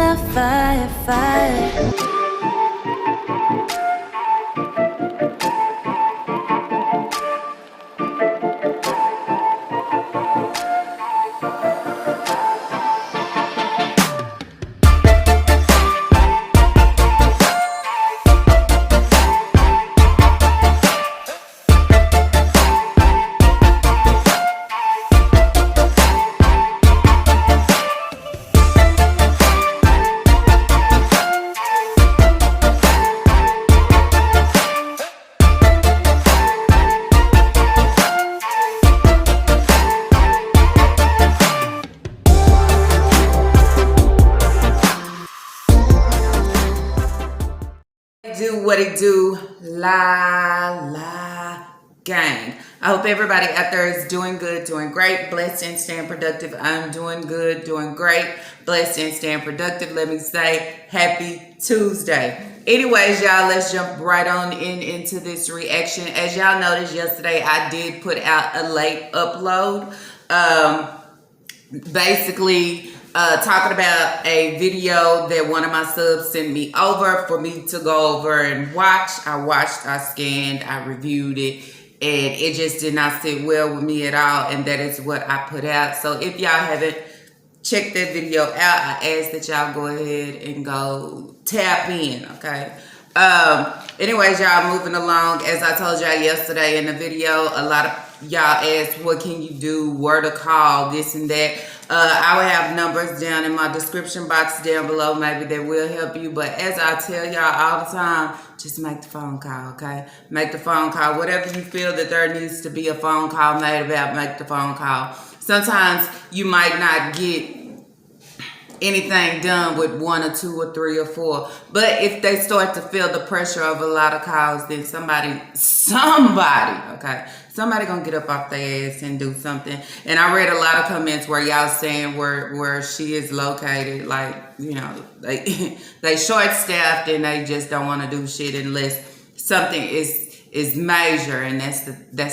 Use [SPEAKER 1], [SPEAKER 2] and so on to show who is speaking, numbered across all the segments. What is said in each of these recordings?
[SPEAKER 1] the fire, fire.
[SPEAKER 2] Do what it do, la gang. I hope everybody out there is doing good, doing great, blessed and staying productive. I'm doing good, doing great, blessed and staying productive. Let me say happy Tuesday. Anyways, y'all, let's jump right on into this reaction. As y'all noticed yesterday, I did put out a late upload. Basically talking about a video that one of my subs sent me over for me to go over and watch. I watched, I scanned, I reviewed it, and it just did not sit well with me at all, and that is what I put out. So if y'all haven't checked that video out, I ask that y'all go ahead and go tap in, okay? Anyways, y'all, moving along. As I told y'all yesterday in the video, a lot of y'all asked, what can you do, where to call, this and that. I will have numbers down in my description box down below. Maybe they will help you. But as I tell y'all all the time, just make the phone call, okay? Make the phone call. Whatever you feel that there needs to be a phone call made about, make the phone call. Sometimes you might not get anything done with 1 or 2 or 3 or 4. But if they start to feel the pressure of a lot of calls, then somebody, okay? Somebody gonna get up off their ass and do something. And I read a lot of comments where y'all saying where she is located, like, you know, they short-staffed and they just don't want to do shit unless something is major, and that's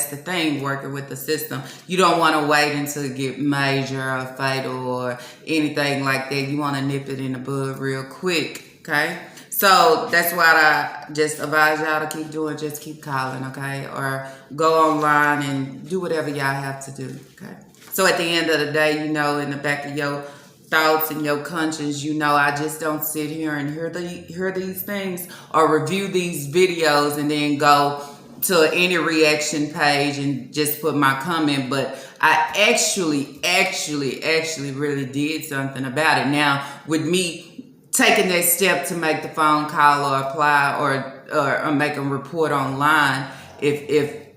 [SPEAKER 2] the thing working with the system. You don't want to wait until it get major or fatal or anything like that. You want to nip it in the bud real quick, okay? So that's why I just advise y'all to keep doing, just keep calling, okay? Or go online and do whatever y'all have to do, okay? So at the end of the day, you know, in the back of your thoughts and your conscience, you know, I just don't sit here and hear these things or review these videos and then go to any reaction page and just put my comment. But I actually really did something about it. Now, with me taking that step to make the phone call or apply or make a report online, if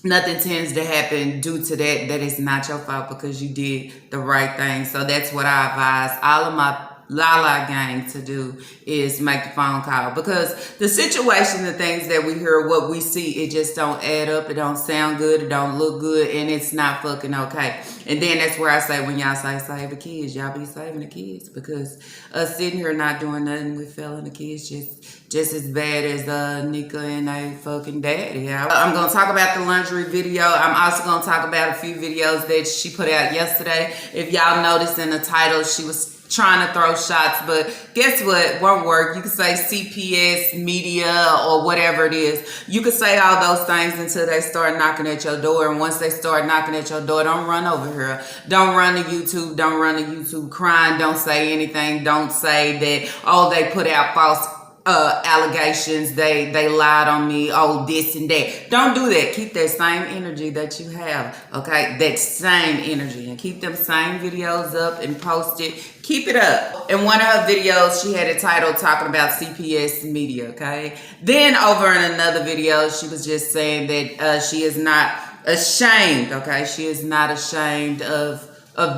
[SPEAKER 2] nothing tends to happen due to that, that is not your fault because you did the right thing. So that's what I advise all of my Lala gang to do, is make the phone call, because the situation, the things that we hear, what we see, it just don't add up. It don't sound good. It don't look good, and it's not fucking okay. And then that's where I say, when y'all say save the kids, y'all be saving the kids, because us sitting here not doing nothing with failing the kids just as bad as Nika and a fucking daddy. I'm gonna talk about the laundry video. I'm also gonna talk about a few videos that she put out yesterday. If y'all noticed in the title, she was trying to throw shots, but guess what? Won't work. You can say CPS media or whatever it is. You can say all those things until they start knocking at your door. And once they start knocking at your door, don't run over here. Don't run to YouTube. Don't run to YouTube crying. Don't say anything. Don't say that, oh, they put out false allegations, they lied on me, oh, this and that. Don't do that. Keep that same energy that you have, okay? That same energy, and keep them same videos up and post it. Keep it up. In one of her videos, she had a title talking about CPS media, okay? Then over in another video, she was just saying that she is not ashamed, okay? She is not ashamed of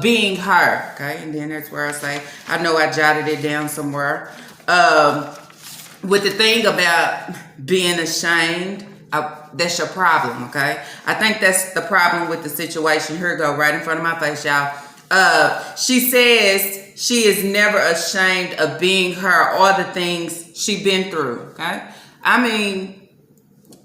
[SPEAKER 2] being her, okay? And then that's where I say, I know I jotted it down somewhere. With the thing about being ashamed, that's your problem, okay? I think that's the problem with the situation. Here we go, right in front of my face, y'all. She says she is never ashamed of being her or the things she been through, okay? I mean,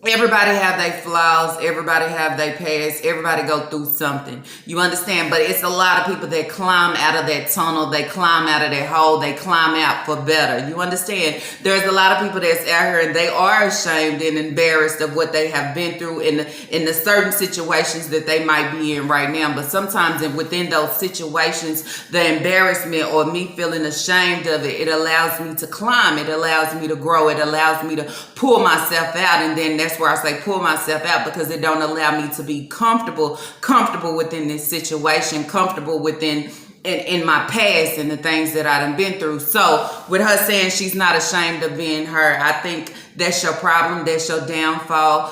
[SPEAKER 2] Everybody have their flaws. Everybody have their past. Everybody go through something. You understand? But it's a lot of people that climb out of that tunnel. They climb out of that hole. They climb out for better. You understand? There's a lot of people that's out here and they are ashamed and embarrassed of what they have been through in the certain situations that they might be in right now. But sometimes within those situations, the embarrassment or me feeling ashamed of it, it allows me to climb. It allows me to grow. It allows me to pull myself out. And then that's where I say pull myself out, because it don't allow me to be comfortable within this situation, comfortable within in my past and the things that I done been through. So with her saying she's not ashamed of being her, I think that's your problem. That's your downfall.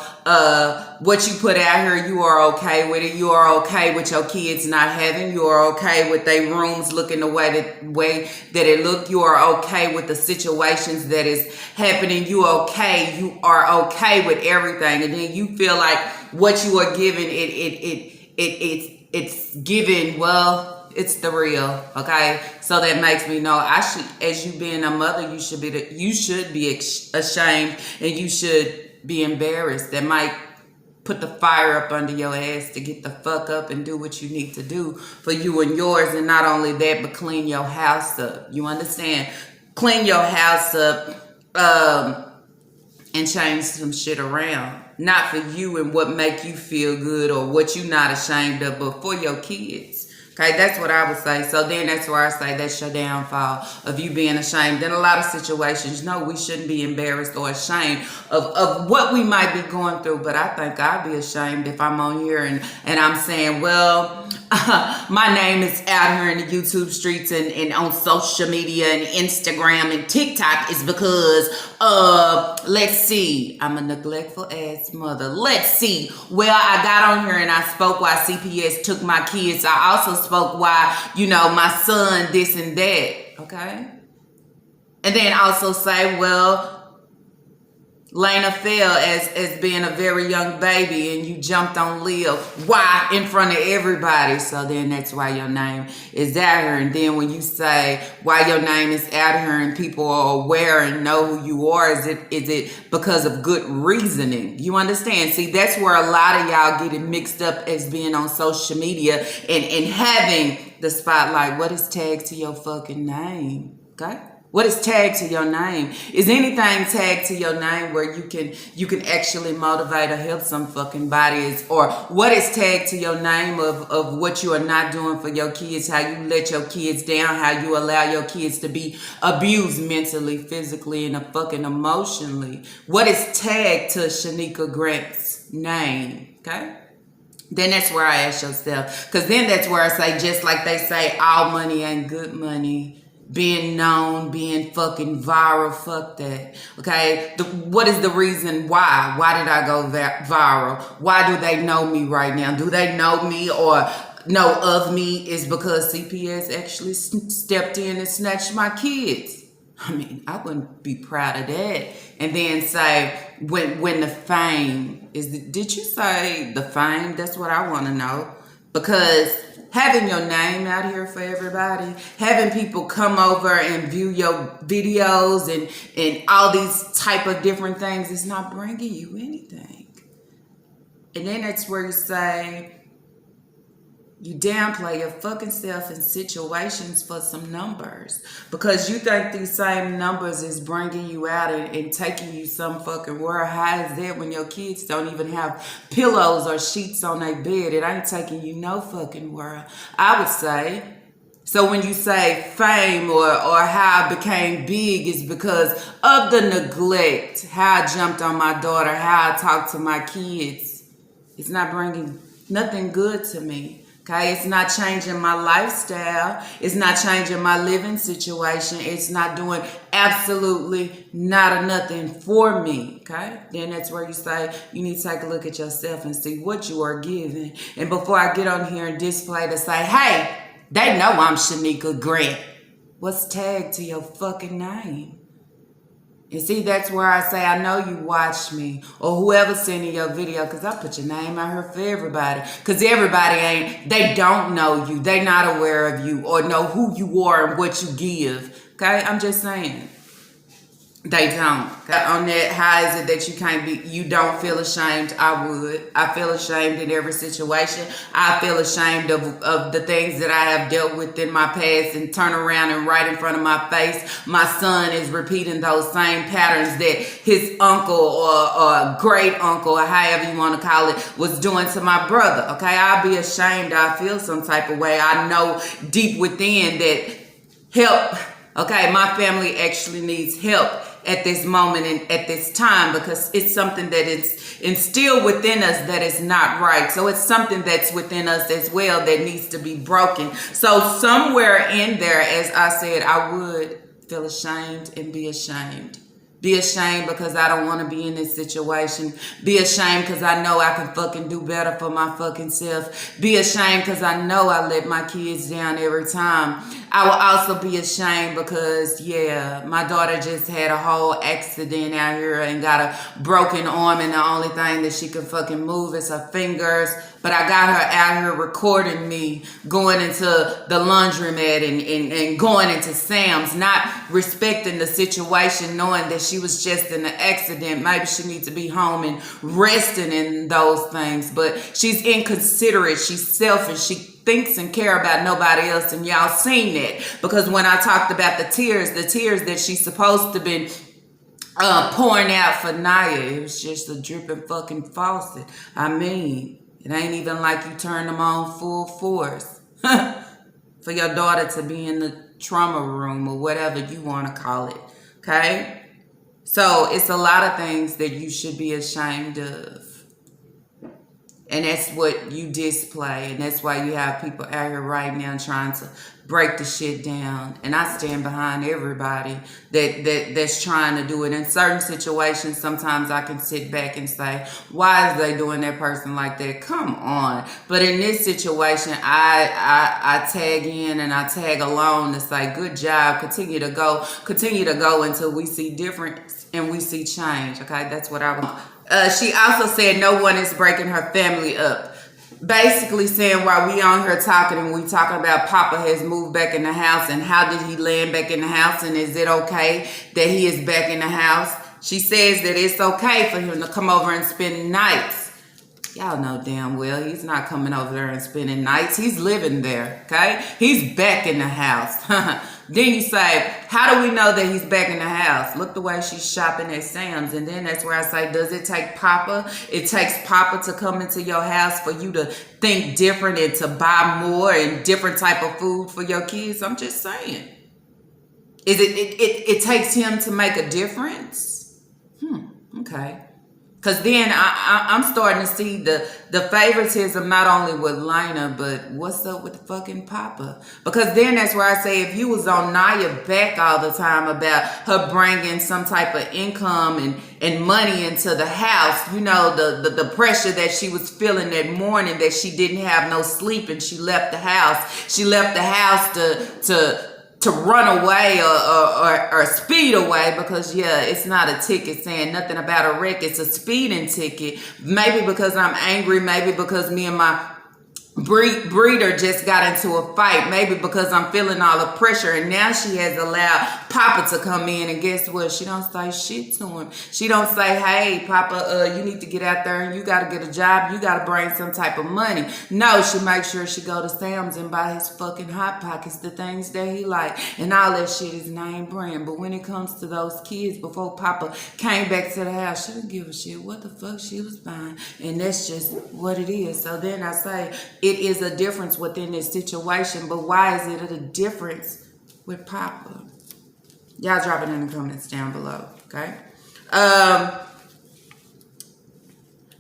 [SPEAKER 2] What you put out here, you are okay with it. You are okay with your kids not having. You are okay with their rooms looking the way that it look. You are okay with the situations that is happening. You okay. You are okay with everything. And then you feel like what you are given, it's given, well, it's the real, okay? So that makes me know I should, as you being a mother, you should be ashamed and you should be embarrassed. That might put the fire up under your ass to get the fuck up and do what you need to do for you and yours. And not only that, but clean your house up. You understand? Clean your house up and change some shit around. Not for you and what make you feel good or what you not ashamed of, but for your kids. Okay, that's what I would say. So then that's where I say that's your downfall of you being ashamed. In a lot of situations, no, we shouldn't be embarrassed or ashamed of what we might be going through. But I think I'd be ashamed if I'm on here and I'm saying, well, my name is out here in the YouTube streets and on social media and Instagram and TikTok is because, let's see, I'm a neglectful ass mother. Let's see. Well, I got on here and I spoke why CPS took my kids. I also spoke why, my son, this and that. Okay. And then also say, well, Lena fell as being a very young baby and you jumped on Lil. Why? In front of everybody. So then that's why your name is out here. And then when you say why your name is out here and people are aware and know who you are, is it because of good reasoning? You understand? See, that's where a lot of y'all get it mixed up as being on social media and having the spotlight. What is tagged to your fucking name? Okay? What is tagged to your name? Is anything tagged to your name where you can actually motivate or help some fucking bodies? Or what is tagged to your name of what you are not doing for your kids, how you let your kids down, how you allow your kids to be abused mentally, physically, and fucking emotionally? What is tagged to Shanika Grant's name? Okay? Then that's where I ask yourself. Because then that's where I say, just like they say, all money ain't good money. Being known, being fucking viral, fuck that. Okay? What is the reason why? Why did I go viral? Why do they know me right now? Do they know me or know of me? Is because CPS actually stepped in and snatched my kids. I mean, I wouldn't be proud of that. And then say, when the fame is, did you say the fame? That's what I want to know. Because having your name out here for everybody, having people come over and view your videos and all these type of different things is not bringing you anything. And then that's where you say, you downplay your fucking self in situations for some numbers. Because you think these same numbers is bringing you out and taking you some fucking where. How is that when your kids don't even have pillows or sheets on their bed? It ain't taking you no fucking where, I would say. So when you say fame or how I became big is because of the neglect, how I jumped on my daughter, how I talked to my kids. It's not bringing nothing good to me. Okay, it's not changing my lifestyle. It's not changing my living situation. It's not doing absolutely not a nothing for me. Okay, then that's where you say you need to take a look at yourself and see what you are giving. And before I get on here and display to say, hey, they know I'm Shanika Grant. What's tagged to your fucking name? And see, that's where I say, I know you watch me or whoever's sending your video, because I put your name out here for everybody. Because everybody they don't know you. They not aware of you or know who you are and what you give. Okay? I'm just saying. They don't. On that, how is it that you don't feel ashamed? I would. I feel ashamed in every situation. I feel ashamed of the things that I have dealt with in my past, and turn around and right in front of my face, my son is repeating those same patterns that his uncle or great uncle, or however you want to call it, was doing to my brother. Okay, I'll be ashamed. I feel some type of way. I know deep within that help. Okay, my family actually needs help at this moment and at this time, because it's something that is instilled within us that is not right. So it's something that's within us as well that needs to be broken. So somewhere in there, as I said, I would feel ashamed and be ashamed. Be ashamed because I don't want to be in this situation. Be ashamed because I know I can fucking do better for my fucking self. Be ashamed because I know I let my kids down every time. I will also be ashamed because, yeah, my daughter just had a whole accident out here and got a broken arm, and the only thing that she can fucking move is her fingers. But I got her out here recording me going into the laundromat and going into Sam's, not respecting the situation, knowing that she was just in an accident. Maybe she needs to be home and resting in those things. But she's inconsiderate. She's selfish. She thinks and care about nobody else. And y'all seen that. Because when I talked about the tears that she's supposed to be pouring out for Naya, it was just a dripping fucking faucet. I mean, it ain't even like you turn them on full force for your daughter to be in the trauma room or whatever you want to call it. Okay? So it's a lot of things that you should be ashamed of. And that's what you display. And that's why you have people out here right now trying to break the shit down. And I stand behind everybody that's trying to do it. In certain situations, sometimes I can sit back and say, why is they doing that person like that? Come on. But in this situation, I tag in and I tag along to say, good job. Continue to go until we see difference and we see change. Okay, that's what I want. She also said no one is breaking her family up. Basically saying while we on here talking and we talking about Papa has moved back in the house and how did he land back in the house and is it okay that he is back in the house? She says that it's okay for him to come over and spend nights. Y'all know damn well he's not coming over there and spending nights. He's living there, okay? He's back in the house. Then you say, how do we know that he's back in the house? Look the way she's shopping at Sam's. And then that's where I say, does it take Papa? It takes Papa to come into your house for you to think different and to buy more and different type of food for your kids? I'm just saying. It takes him to make a difference? Okay. Because then I'm starting to see the favoritism not only with Lena, but what's up with the fucking Papa? Because then that's where I say if you was on Naya back all the time about her bringing some type of income and money into the house, you know, the pressure that she was feeling that morning that she didn't have no sleep and she left the house. She left the house to run away or speed away because, yeah, it's not a ticket saying nothing about a wreck. It's a speeding ticket. Maybe because I'm angry. Maybe because me and my breeder just got into a fight. Maybe because I'm feeling all the pressure and now she has allowed Papa to come in and guess what? She don't say shit to him. She don't say, hey, Papa, you need to get out there and you got to get a job. You got to bring some type of money. No, she makes sure she go to Sam's and buy his fucking Hot Pockets, the things that he like. And all that shit is name brand. But when it comes to those kids, before Papa came back to the house, she didn't give a shit what the fuck she was buying. And that's just what it is. So then I say, it is a difference within this situation. But why is it a difference with Papa? Y'all drop it in the comments down below, okay?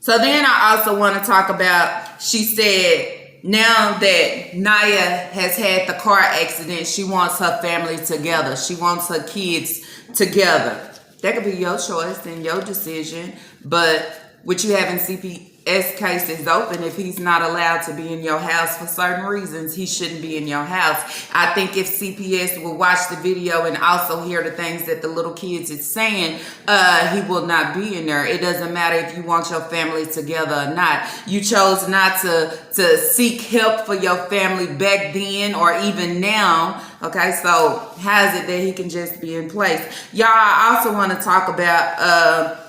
[SPEAKER 2] So then I also want to talk about, she said, now that Naya has had the car accident, she wants her family together. She wants her kids together. That could be your choice and your decision, but with you having CPS cases open, if he's not allowed to be in your house for certain reasons, he shouldn't be in your house. I think if CPS will watch the video and also hear the things that the little kids is saying, he will not be in there. It doesn't matter if you want your family together or not. You chose not to seek help for your family back then or even now. Okay, so how is it that he can just be in place? Y'all, I also want to talk about,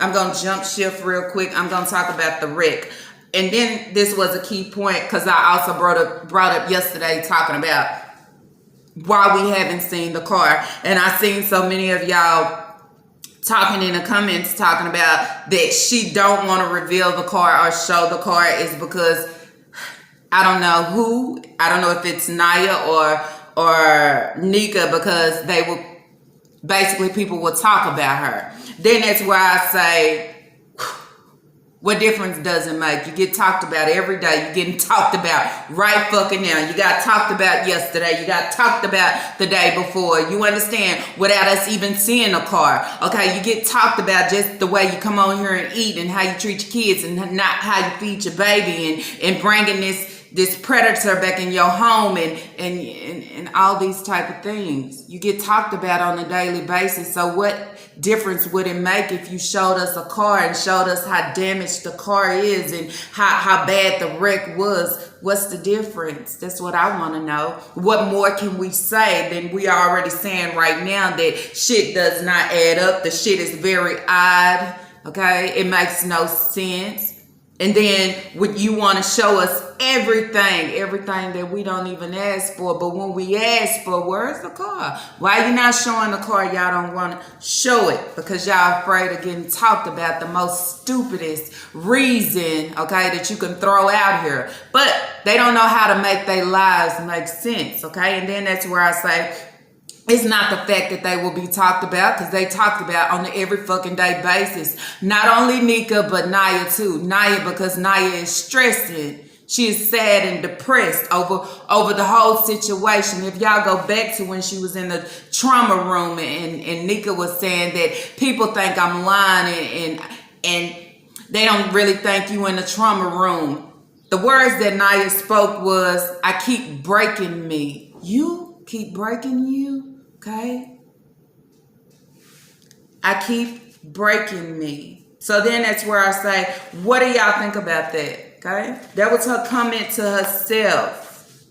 [SPEAKER 2] I'm going to jump shift real quick. I'm going to talk about the wreck. And then this was a key point because I also brought up yesterday talking about why we haven't seen the car. And I seen so many of y'all talking in the comments talking about that she don't want to reveal the car or show the car is because I don't know who. I don't know if it's Naya or Nika, because they will basically, people will talk about her. Then that's why I say, what difference does it make? You get talked about every day. You're getting talked about right fucking now. You got talked about yesterday. You got talked about the day before. You understand? Without us even seeing a car. Okay, you get talked about just the way you come on here and eat and how you treat your kids and not how you feed your baby and bringing this predator back in your home and all these type of things. You get talked about on a daily basis. So what difference would it make if you showed us a car and showed us how damaged the car is and how bad the wreck was? What's the difference? That's what I want to know. What more can we say than we are already saying right now that shit does not add up? The shit is very odd. Okay, it makes no sense. And then would you want to show us everything that we don't even ask for? But when we ask for, where's the car? Why you not showing the car? Y'all don't want to show it because y'all afraid of getting talked about, the most stupidest reason, okay, that you can throw out here. But they don't know how to make their lives make sense, okay? And then that's where I say, it's not the fact that they will be talked about, because they talked about on an every fucking day basis. Not only Nika, but Naya too. Naya, because Naya is stressing. She is sad and depressed over the whole situation. If y'all go back to when she was in the trauma room and Nika was saying that people think I'm lying and they don't really think you in the trauma room. The words that Naya spoke was, I keep breaking me. You keep breaking you? Okay. I keep breaking me. So then that's where I say, what do y'all think about that? Okay. That was her comment to herself.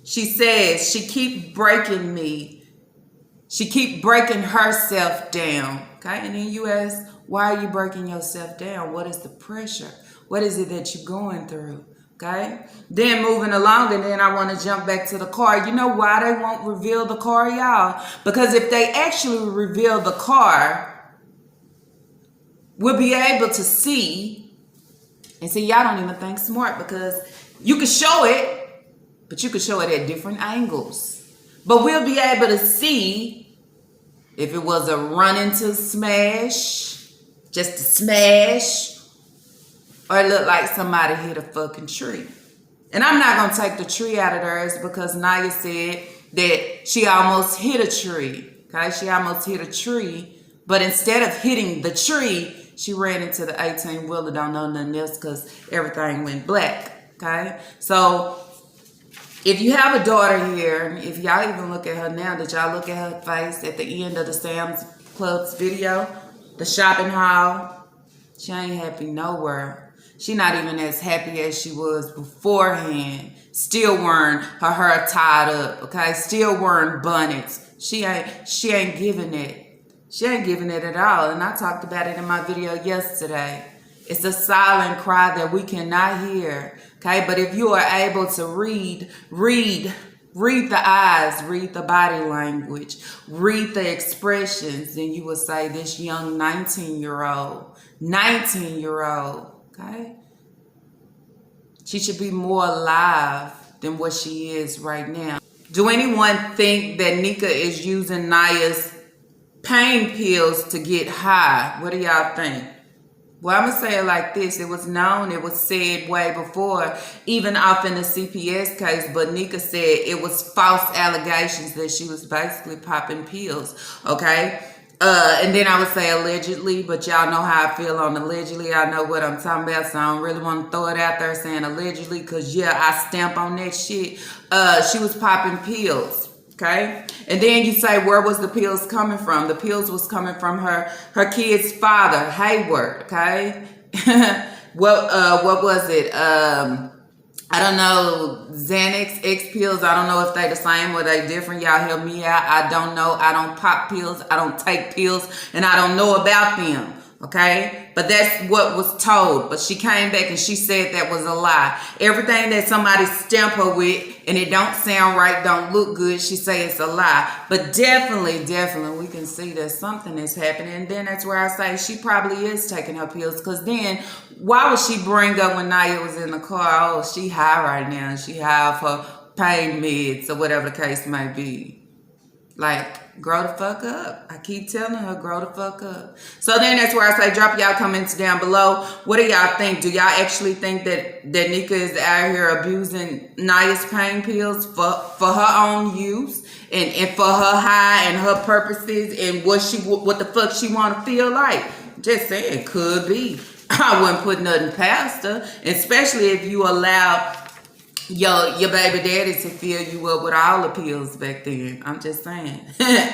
[SPEAKER 2] She says, she keep breaking me. She keep breaking herself down. Okay. And then you ask, why are you breaking yourself down? What is the pressure? What is it that you're going through? Okay, then moving along, and then I want to jump back to the car. You know why they won't reveal the car, y'all? Because if they actually reveal the car, we'll be able to see. And see, y'all don't even think smart, because you can show it, but you can show it at different angles. But we'll be able to see if it was a run into smash, just a smash, or it looked like somebody hit a fucking tree. And I'm not going to take the tree out of theirs, because Naya said that she almost hit a tree. Okay, she almost hit a tree. But instead of hitting the tree, she ran into the 18-wheeler. Don't know nothing else because everything went black. Okay, so if you have a daughter here, if y'all even look at her now, did y'all look at her face at the end of the Sam's Club's video? The shopping haul? She ain't happy nowhere. She not even as happy as she was beforehand. Still wearing her hair tied up, okay? Still wearing bonnets. She ain't giving it. She ain't giving it at all. And I talked about it in my video yesterday. It's a silent cry that we cannot hear, okay? But if you are able to read the eyes, read the body language, read the expressions, then you will say this young 19-year-old, okay? She should be more alive than what she is right now. Do anyone think that Nika is using Naya's pain pills to get high? What do y'all think? Well, I'm going to say it like this. It was known, it was said way before, even off in the CPS case, but Nika said it was false allegations that she was basically popping pills, okay? And then I would say allegedly, but y'all know how I feel on allegedly. I know what I'm talking about, so I don't really want to throw it out there saying allegedly, because, yeah, I stamp on that shit. She was popping pills. Okay, and then you say, where was the pills coming from? The pills was coming from her kid's father, Hayward. Okay, what was it? I don't know, Xanax, X pills. I don't know if they the same or they different. Y'all help me out. I don't know. I don't pop pills. I don't take pills. And I don't know about them. Okay? But that's what was told. But she came back and she said that was a lie. Everything that somebody stamp her with and it don't sound right, don't look good, she say it's a lie. But definitely, we can see that something is happening. And then that's where I say she probably is taking her pills. Because then why would she bring up when Naya was in the car? Oh, she high right now. She high off her pain meds or whatever the case may be. Like, grow the fuck up. I keep telling her, grow the fuck up. So then that's where I say, drop y'all comments down below. What do y'all think? Do y'all actually think that Nika is out here abusing Naya's pain pills for her own use and for her high and her purposes and what the fuck she want to feel like? Just saying, could be. I wouldn't put nothing past her, especially if you allow your baby daddy to fill you up with all the pills back then. I'm just saying.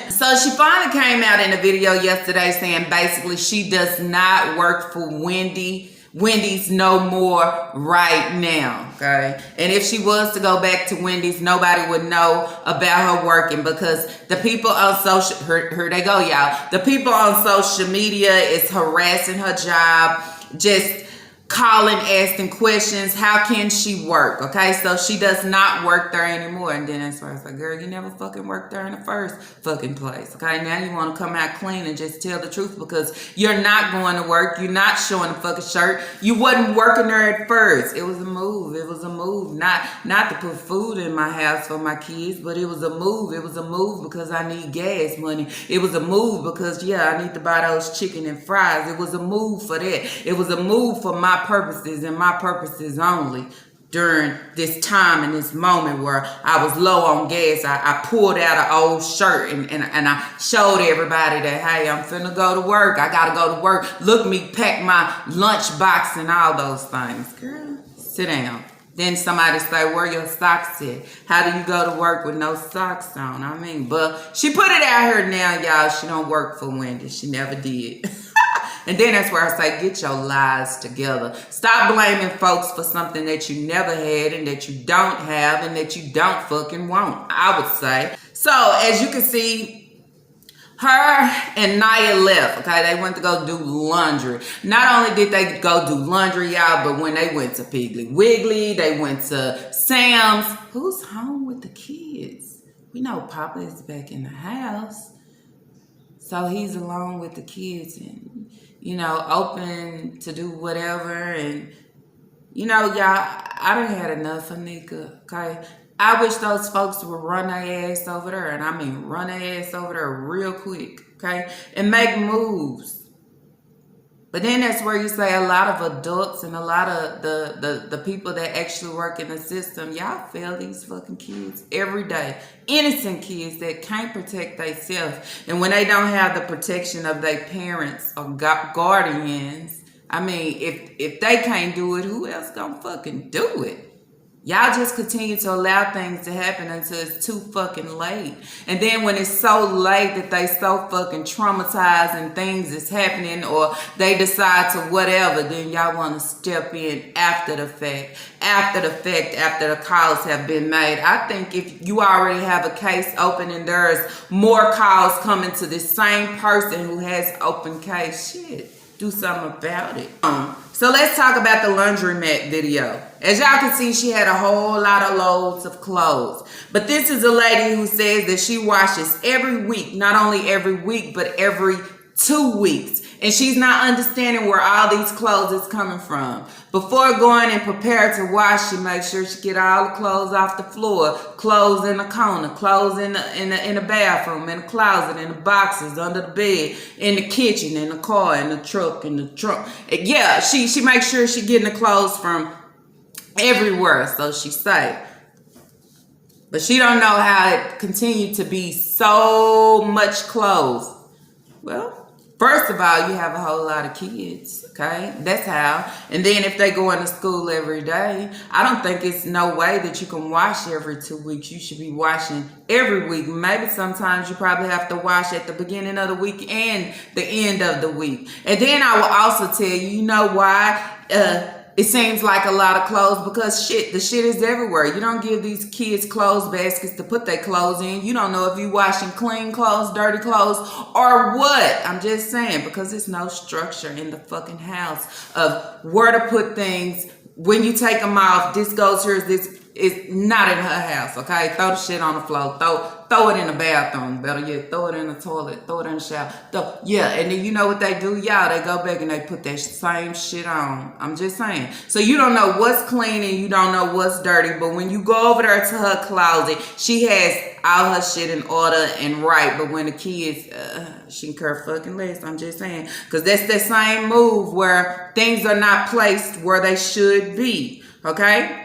[SPEAKER 2] So she finally came out in a video yesterday saying basically she does not work for Wendy's no more right now, okay? And if she was to go back to Wendy's, nobody would know about her working because the people on social, here they go, y'all. The people on social media is harassing her job, just calling, asking questions. How can she work? Okay, so she does not work there anymore. And then as far as like, girl, you never fucking worked there in the first fucking place. Okay, now you want to come out clean and just tell the truth because you're not going to work. You're not showing a fucking shirt. You wasn't working there at first. It was a move. It was a move. Not to put food in my house for my kids, but it was a move. It was a move because I need gas money. It was a move because, yeah, I need to buy those chicken and fries. It was a move for that. It was a move for my purposes and my purposes only during this time and this moment where I was low on gas. I pulled out an old shirt and I showed everybody that, hey, I'm finna go to work. I gotta go to work. Look me pack my lunch box and all those things. Girl, sit down. Then somebody say, where your socks at? How do you go to work with no socks on? I mean, but she put it out here now, y'all. She don't work for Wendy's. She never did. And then that's where I say, get your lies together. Stop blaming folks for something that you never had and that you don't have and that you don't fucking want, I would say. So, as you can see, her and Naya left, okay? They went to go do laundry. Not only did they go do laundry, y'all, but when they went to Piggly Wiggly, they went to Sam's. Who's home with the kids? We know Papa is back in the house. So he's alone with the kids and, you know, open to do whatever. And, you know, y'all, I done had enough of Nika, okay? I wish those folks would run their ass over there. And I mean run their ass over there real quick, okay? And make moves. But then that's where you say a lot of adults and a lot of the people that actually work in the system, y'all fail these fucking kids every day. Innocent kids that can't protect themselves. And when they don't have the protection of their parents or guardians, I mean, if they can't do it, who else gonna fucking do it? Y'all just continue to allow things to happen until it's too fucking late. And then when it's so late that they so fucking traumatized and things is happening or they decide to whatever, then y'all want to step in after the fact. After the calls have been made. I think if you already have a case open and there's more calls coming to the same person who has open case, shit, do something about it. So let's talk about the laundromat video. As y'all can see, she had a whole lot of loads of clothes. But this is a lady who says that she washes every week. Not only every week, but every 2 weeks. And she's not understanding where all these clothes is coming from. Before going and prepare to wash, she makes sure she get all the clothes off the floor, clothes in the corner, clothes in the bathroom, in the closet, in the boxes, under the bed, in the kitchen, in the car, in the truck, in the trunk. Yeah, she makes sure she getting the clothes from everywhere, so she say. But she don't know how it continued to be so much clothes. Well, first of all, you have a whole lot of kids, okay? That's how. And then if they go into school every day, I don't think it's no way that you can wash every 2 weeks. You should be washing every week. Maybe sometimes you probably have to wash at the beginning of the week and the end of the week. And then I will also tell you, you know why it seems like a lot of clothes because the shit is everywhere. You don't give these kids clothes baskets to put their clothes in. You don't know if you washing clean clothes, dirty clothes, or what. I'm just saying, because there's no structure in the fucking house of where to put things. When you take them off, this goes here, this is not in her house, okay? Throw the shit on the floor. Throw it in the bathroom. Better yet, throw it in the toilet. Throw it in the shower. And then you know what they do? Y'all, they go back and they put that same shit on. I'm just saying. So you don't know what's clean and you don't know what's dirty. But when you go over there to her closet, she has all her shit in order and right. But when the kids, she can care fucking less. I'm just saying. Because that's the same move where things are not placed where they should be. Okay?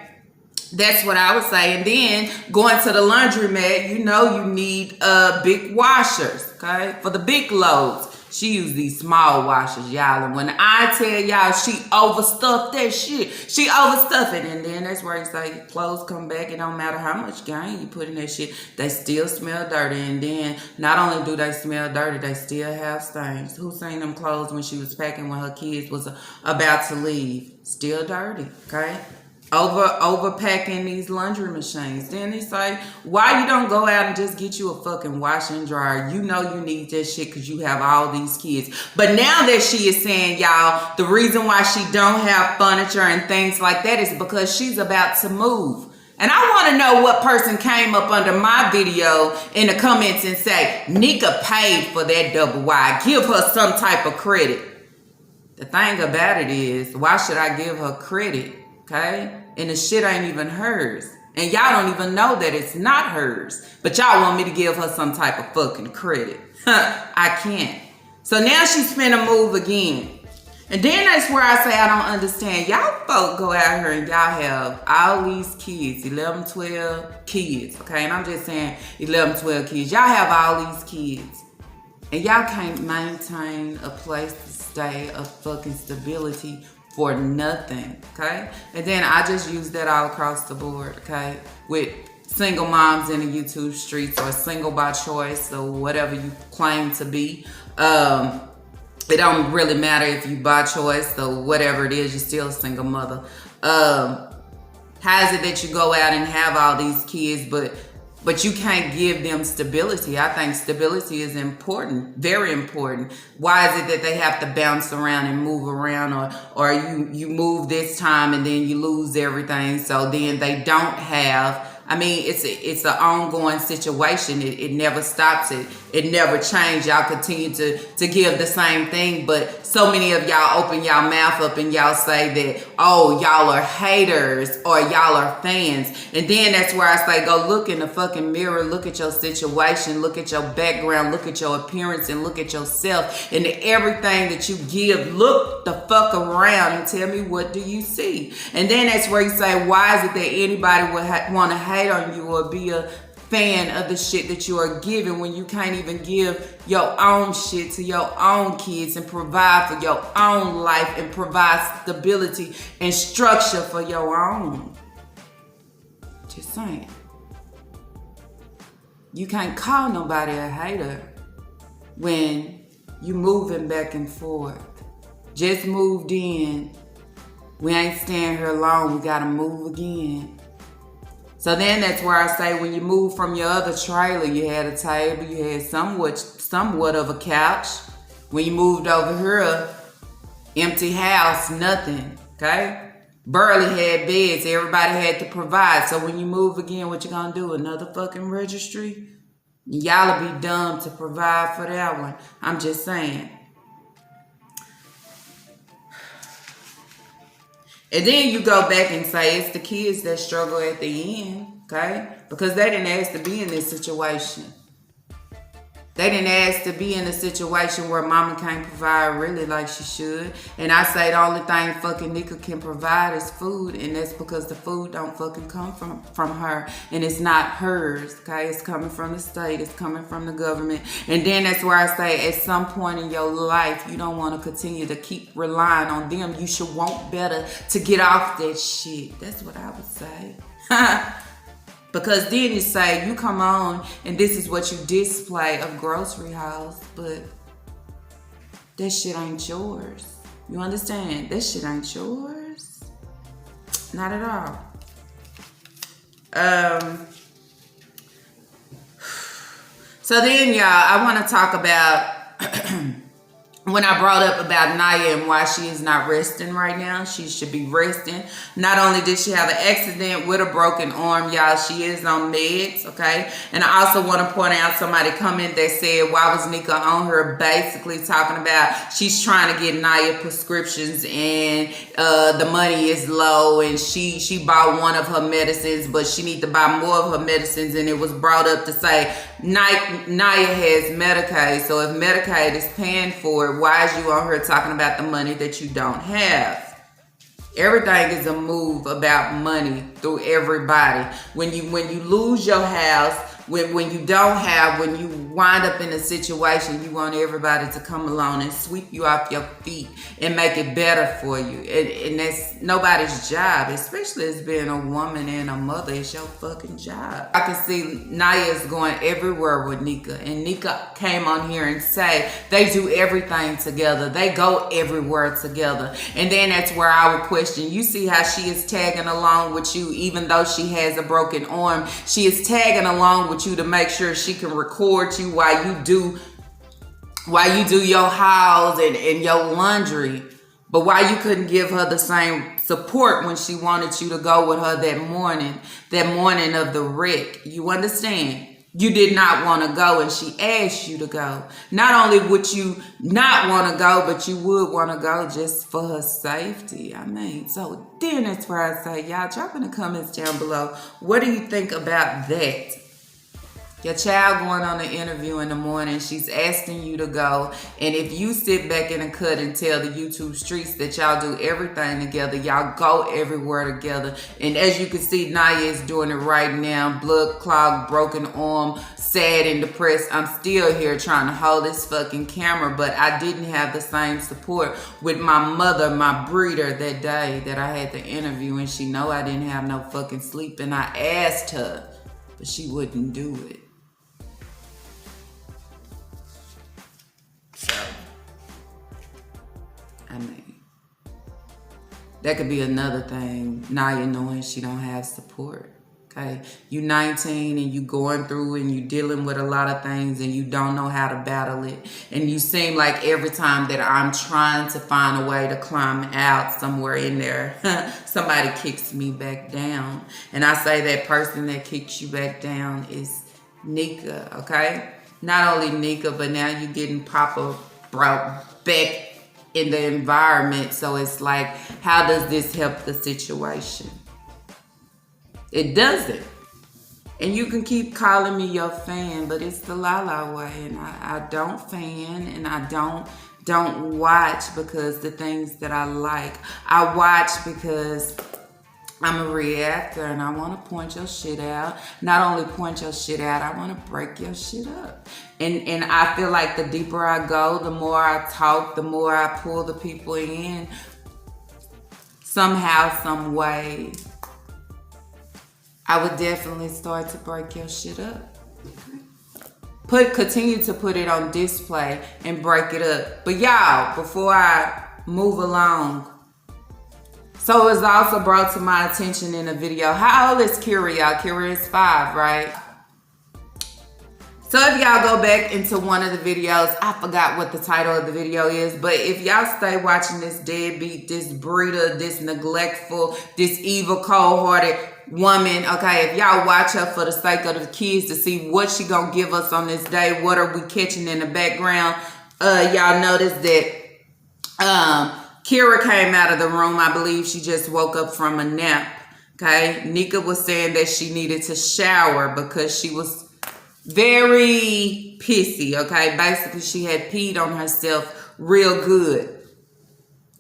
[SPEAKER 2] That's what I would say. And then going to the laundromat, you know you need big washers, okay? For the big loads. She used these small washers, y'all. And when I tell y'all she overstuffed that shit, she overstuffed it. And then that's where you say clothes come back. It don't matter how much gain you put in that shit. They still smell dirty. And then not only do they smell dirty, they still have stains. Who seen them clothes when she was packing when her kids was about to leave? Still dirty, okay? Overpacking these laundry machines. Then they say, why you don't go out and just get you a fucking washer and dryer? You know you need that shit because you have all these kids. But now that she is saying, y'all, the reason why she don't have furniture and things like that is because she's about to move. And I want to know what person came up under my video in the comments and say, Nika paid for that double wide. Give her some type of credit. The thing about it is, why should I give her credit? Okay? And the shit ain't even hers. And y'all don't even know that it's not hers. But y'all want me to give her some type of fucking credit. I can't. So now she's finna move again. And then that's where I say I don't understand. Y'all folk go out here and y'all have all these kids. 11, 12 kids. Okay? And I'm just saying 11, 12 kids. Y'all have all these kids. And y'all can't maintain a place to stay, a fucking stability for nothing, okay? And then I just use that all across the board, okay? With single moms in the YouTube streets or single by choice or whatever you claim to be. It don't really matter if you by choice or whatever it is, you're still a single mother. How is it that you go out and have all these kids, but you can't give them stability? I think stability is important, very important. Why is it that they have to bounce around and move around, or you move this time and then you lose everything, so then they don't have? I mean, it's an ongoing situation. It never stops. It never changes. Y'all continue to give the same thing, but so many of y'all open y'all mouth up and y'all say that, oh, y'all are haters or y'all are fans. And then that's where I say, go look in the fucking mirror, look at your situation, look at your background, look at your appearance, and look at yourself. And everything that you give, look the fuck around and tell me, what do you see? And then that's where you say, why is it that anybody would want to hate on you or be a fan of the shit that you are giving when you can't even give your own shit to your own kids and provide for your own life and provide stability and structure for your own? Just saying. You can't call nobody a hater when you moving back and forth. Just moved in. We ain't staying here long. We gotta move again. So then that's where I say, when you move from your other trailer, you had a table, you had somewhat of a couch. When you moved over here, empty house, nothing, okay? Barely had beds, everybody had to provide. So when you move again, what you gonna do? Another fucking registry? Y'all'll be dumb to provide for that one. I'm just saying. And then you go back and say it's the kids that struggle at the end, okay? Because they didn't ask to be in this situation. They didn't ask to be in a situation where mama can't provide really like she should. And I say the only thing fucking Nika can provide is food. And that's because the food don't fucking come from her. And it's not hers, okay? It's coming from the state. It's coming from the government. And then that's where I say, at some point in your life, you don't want to continue to keep relying on them. You should want better to get off that shit. That's what I would say. Because then you say, you come on and this is what you display of grocery house, but that shit ain't yours. You understand? That shit ain't yours. Not at all. So then, y'all, I want to talk about when I brought up about Naya and why she is not resting right now. She should be resting. Not only did she have an accident with a broken arm, y'all, she is on meds, okay? And I also want to point out somebody comment that said, why was Nika on her? Basically talking about she's trying to get Naya prescriptions and the money is low and she bought one of her medicines, but she need to buy more of her medicines. And it was brought up to say, Naya has Medicaid, so if Medicaid is paying for it, why is you on here talking about the money that you don't have? Everything is a move about money through everybody. When you lose your house, when you don't have, when you wind up in a situation, you want everybody to come along and sweep you off your feet and make it better for you. And that's nobody's job, especially as being a woman and a mother. It's your fucking job. I can see Naya is going everywhere with Nika. And Nika came on here and say they do everything together. They go everywhere together. And then that's where I would question. You see how she is tagging along with you even though she has a broken arm. She is tagging along with you to make sure she can record you while you do your house and your laundry. But why you couldn't give her the same support when she wanted you to go with her that morning of the wreck? You understand? You did not want to go and she asked you to go. Not only would you not want to go, but you would want to go just for her safety. I mean, so then that's where I say, y'all drop in the comments down below. What do you think about that? Your child going on an interview in the morning, she's asking you to go. And if you sit back in the cut and tell the YouTube streets that y'all do everything together, y'all go everywhere together. And as you can see, Naya is doing it right now. Blood clogged, broken arm, sad and depressed. I'm still here trying to hold this fucking camera, but I didn't have the same support with my mother, my breeder, that day that I had the interview. And she know I didn't have no fucking sleep. And I asked her, but she wouldn't do it. I mean, that could be another thing. Naya knowing she don't have support. Okay, you 19 and you going through and you dealing with a lot of things and you don't know how to battle it. And you seem like every time that I'm trying to find a way to climb out somewhere in there, somebody kicks me back down. And I say that person that kicks you back down is Nika. Okay, not only Nika, but now you're getting Papa brought back in the environment. So it's like, how does this help the situation? It doesn't. And you can keep calling me your fan, but it's the Lala way. And I don't fan and I don't watch because the things that I like. I watch because I'm a reactor and I want to point your shit out. Not only point your shit out, I want to break your shit up. And I feel like the deeper I go, the more I talk, the more I pull the people in. Somehow, some way, I would definitely start to break your shit up. Continue to put it on display and break it up. But y'all, before I move along, so it was also brought to my attention in a video. How old is Kira, y'all? Kira is 5, right? So if y'all go back into one of the videos, I forgot what the title of the video is, but if y'all stay watching this deadbeat, this breeder, this neglectful, this evil, cold-hearted woman, okay, if y'all watch her for the sake of the kids to see what she gonna give us on this day, what are we catching in the background, y'all notice that Kira came out of the room. I believe she just woke up from a nap. Okay. Nika was saying that she needed to shower because she was very pissy. Okay. Basically, she had peed on herself real good.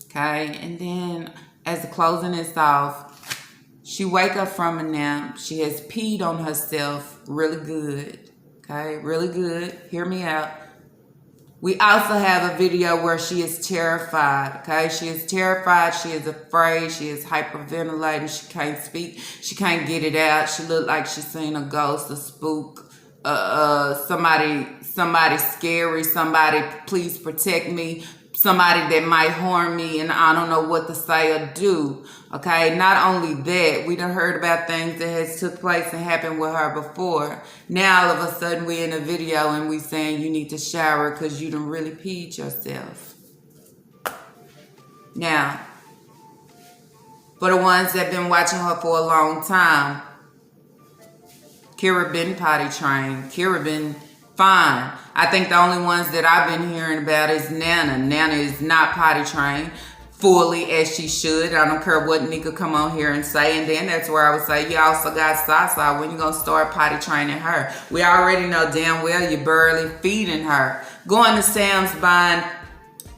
[SPEAKER 2] Okay. And then as the closing is off, she wake up from a nap. She has peed on herself really good. Okay. Really good. Hear me out. We also have a video where she is terrified, okay? She is terrified, she is afraid, she is hyperventilating, she can't speak, she can't get it out. She looked like she's seen a ghost, a spook, somebody scary, somebody please protect me. somebody that might harm me and I don't know what to say or do. Okay, not only that, we done heard about things that has took place and happened with her before. Now all of a sudden we in a video and we saying you need to shower because you done really peed yourself. Now, for the ones that been watching her for a long time, Kira been potty trained. Kira been fine. I think the only ones that I've been hearing about is Nana. Nana is not potty trained fully as she should. I don't care what Nika come on here and say. And then that's where I would say, you also got Sasa. When you going to start potty training her? We already know damn well you're barely feeding her. Going to Sam's buying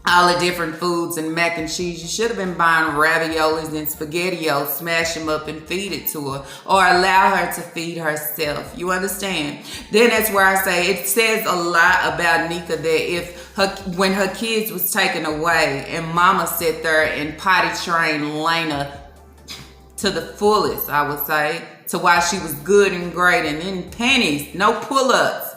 [SPEAKER 2] all the different foods and mac and cheese. You should have been buying raviolis and SpaghettiOs, smash them up and feed it to her, or allow her to feed herself. You understand? Then that's where I say it says a lot about Nika that when her kids was taken away and mama sat there and potty trained Lena to the fullest, I would say, to why she was good and great and in pennies, no pull-ups.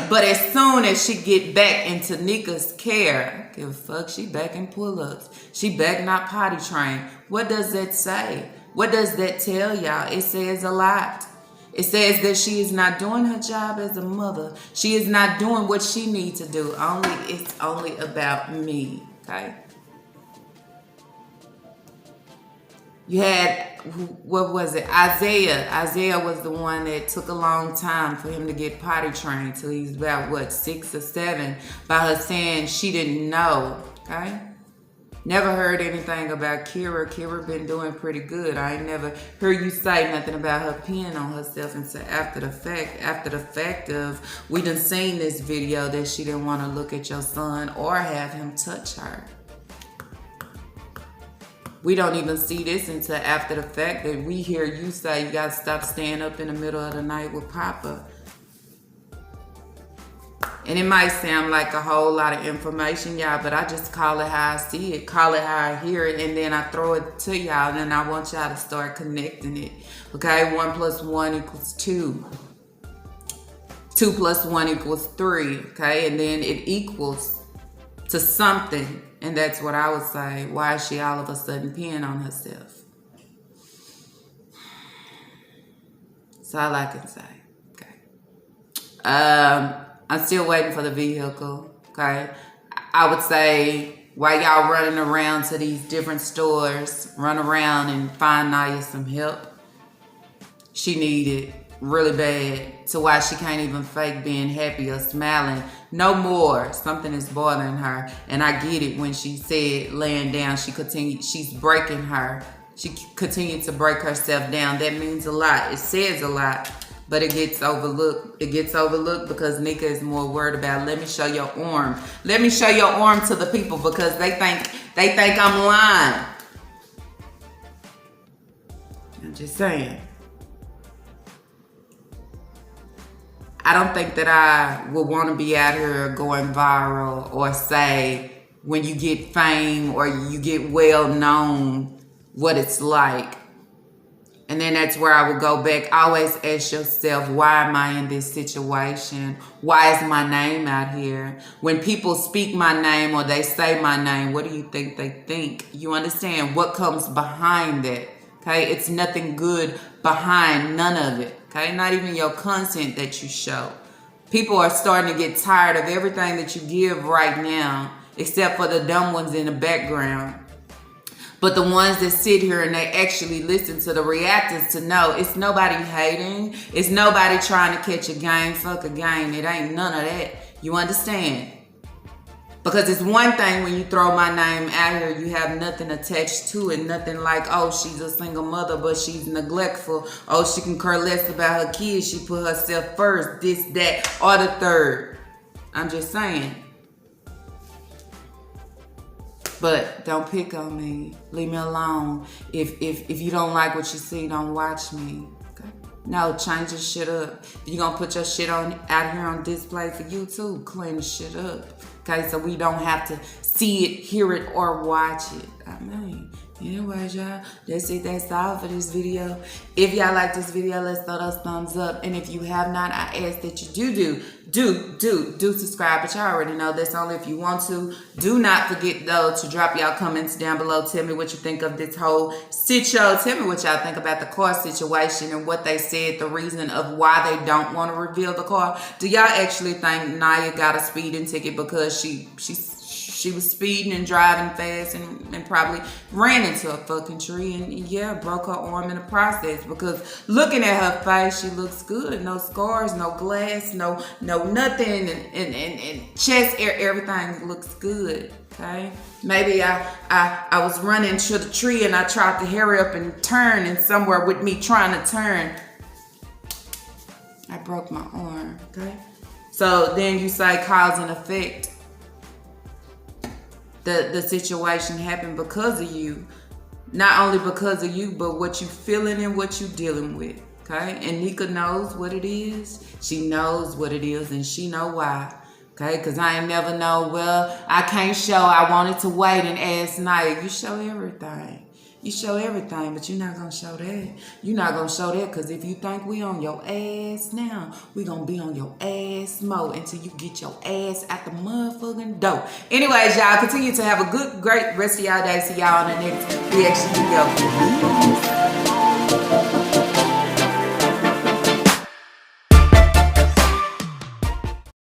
[SPEAKER 2] But as soon as she get back into Nika's care, give a fuck, she back in pull-ups. She back not potty trained. What does that say? What does that tell y'all? It says a lot. It says that she is not doing her job as a mother. She is not doing what she needs to do. It's only about me, okay? You had, what was it? Isaiah. Isaiah was the one that took a long time for him to get potty trained till he's about, 6 or 7, by her saying she didn't know, okay? Never heard anything about Kira. Kira been doing pretty good. I ain't never heard you say nothing about her peeing on herself until after the fact of, we done seen this video that she didn't want to look at your son or have him touch her. We don't even see this until after the fact that we hear you say you got to stop staying up in the middle of the night with Papa. And it might sound like a whole lot of information, y'all, but I just call it how I see it, call it how I hear it, and then I throw it to y'all, and then I want y'all to start connecting it. Okay, 1 + 1 = 2. 2 + 1 = 3, okay? And then it equals to something. And that's what I would say. Why is she all of a sudden peeing on herself? That's all I can say. Okay. I'm still waiting for the vehicle. Okay. I would say while y'all running around to these different stores, run around and find Naya some help. She needed really bad to why she can't even fake being happy or smiling no more. Something is bothering her, and I get it. When she said laying down, she's breaking her. She continued to break herself down. That means a lot. It says a lot, but it gets overlooked. It gets overlooked because Nika is more worried about, let me show your arm. Let me show your arm to the people because they think I'm lying. I'm just saying. I don't think that I would want to be out here going viral or say when you get fame or you get well known what it's like. And then that's where I would go back. Always ask yourself, why am I in this situation? Why is my name out here? When people speak my name or they say my name, what do you think they think? You understand what comes behind that? Okay, it's nothing good behind none of it. Okay, not even your content that you show. People are starting to get tired of everything that you give right now, except for the dumb ones in the background. But the ones that sit here and they actually listen to the reactors to know it's nobody hating. It's nobody trying to catch a game, fuck a game. It ain't none of that. You understand? Because it's one thing when you throw my name out here, you have nothing attached to it. Nothing like, oh, she's a single mother, but she's neglectful. Oh, she can care less about her kids. She put herself first, this, that, or the third. I'm just saying. But don't pick on me. Leave me alone. If you don't like what you see, don't watch me. Okay? No, change your shit up. If you're going to put your shit on out here on display for YouTube, clean the shit up. Okay, so we don't have to see it, hear it, or watch it. I mean, Anyways, y'all, that's it. That's all for this video. If y'all like this video, let's throw those thumbs up. And if you have not, I ask that you do subscribe. But y'all already know that's only if you want to. Do not forget, though, to drop y'all comments down below. Tell me what you think of this whole show. Tell me what y'all think about the car situation and what they said, the reason of why they don't want to reveal the car. Do y'all actually think Nia got a speeding ticket because she was speeding and driving fast and probably ran into a fucking tree and yeah, broke her arm in the process? Because looking at her face, she looks good. No scars, no glass, no nothing, and chest air, everything looks good. Okay, maybe I was running to the tree and I tried to hurry up and turn, and somewhere with me trying to turn, I broke my arm. Okay, so then you say cause and effect. The situation happened because of you. Not only because of you, but what you feeling and what you dealing with. Okay? And Nika knows what it is. She knows what it is and she know why. Okay? Because I ain't never know, well, I can't show. I wanted to wait and ask Nia. You show everything. You show everything, but you're not going to show that. You're not going to show that because if you think we on your ass now, we going to be on your ass more until you get your ass out the motherfucking door. Anyways, y'all, continue to have a good, great rest of y'all day. See y'all on the next reaction video.